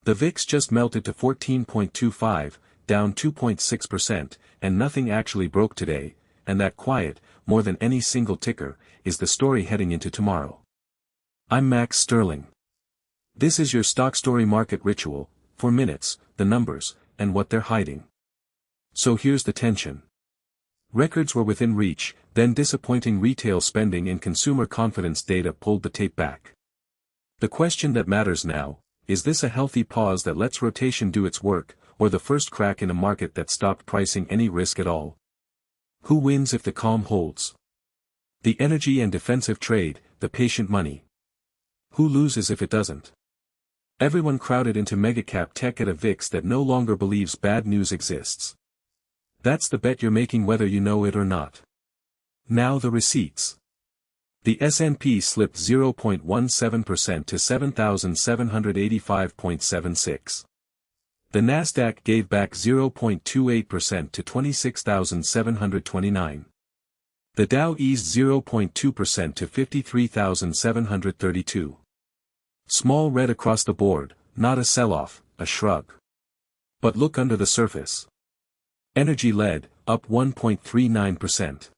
The VIX just melted to 14.25, down 2.6%, and nothing actually broke today, and that quiet, more than any single ticker, is the story heading into tomorrow. I'm Max Sterling. This is your StockStory market ritual, for minutes, the numbers, and what they're hiding. So here's the tension. Records were within reach, then disappointing retail spending and consumer confidence data pulled the tape back. The question that matters now, is this a healthy pause that lets rotation do its work, or the first crack in a market that stopped pricing any risk at all? Who wins if the calm holds? The energy and defensive trade, the patient money. Who loses if it doesn't? Everyone crowded into megacap tech at a VIX that no longer believes bad news exists. That's the bet you're making whether you know it or not. Now the receipts. The S&P slipped 0.17% to 7,785.76. The Nasdaq gave back 0.28% to 26,729. The Dow eased 0.2% to 53,732. Small red across the board, not a sell-off, a shrug. But look under the surface. Energy led, up 1.39%.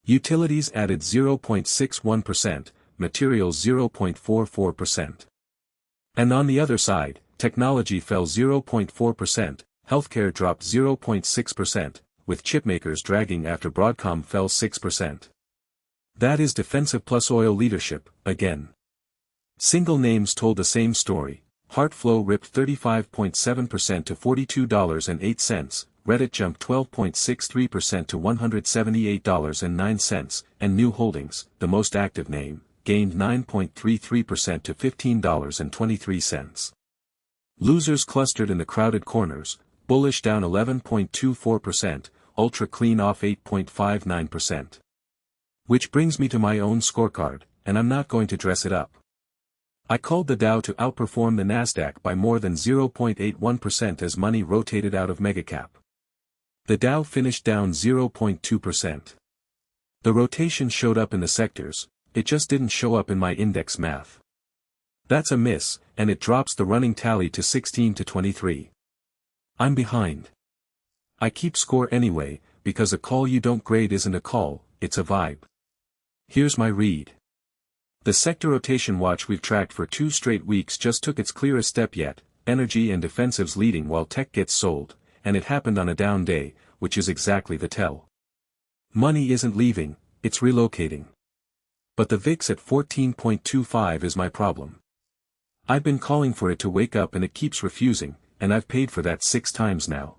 Utilities added 0.61%, materials 0.44%. And on the other side, technology fell 0.4%, healthcare dropped 0.6%, with chipmakers dragging after Broadcom fell 6%. That is defensive plus oil leadership, again. Single names told the same story. Heartflow ripped 35.7% to $42.08, Reddit jumped 12.63% to $178.09, and New Holdings, the most active name, gained 9.33% to $15.23. Losers clustered in the crowded corners, bullish down 11.24%, ultra clean off 8.59%. Which brings me to my own scorecard, and I'm not going to dress it up. I called the Dow to outperform the Nasdaq by more than 0.81% as money rotated out of megacap. The Dow finished down 0.2%. The rotation showed up in the sectors, it just didn't show up in my index math. That's a miss, and it drops the running tally to 16 to 23. I'm behind. I keep score anyway, because a call you don't grade isn't a call, it's a vibe. Here's my read. The sector rotation watch we've tracked for 2 straight weeks just took its clearest step yet, energy and defensives leading while tech gets sold, and it happened on a down day, which is exactly the tell. Money isn't leaving, it's relocating. But the VIX at 14.25 is my problem. I've been calling for it to wake up and it keeps refusing, and I've paid for that 6 times now.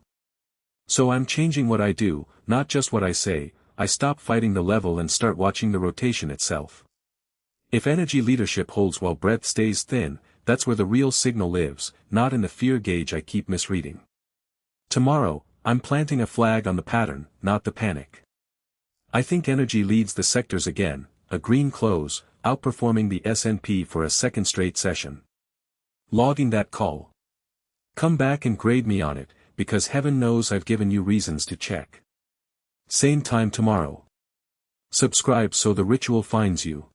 So I'm changing what I do, not just what I say. I stop fighting the level and start watching the rotation itself. If energy leadership holds while breadth stays thin, that's where the real signal lives, not in the fear gauge I keep misreading. Tomorrow, I'm planting a flag on the pattern, not the panic. I think energy leads the sectors again, a green close, outperforming the S&P for a second straight session. Logging that call. Come back and grade me on it, because heaven knows I've given you reasons to check. Same time tomorrow. Subscribe so the ritual finds you.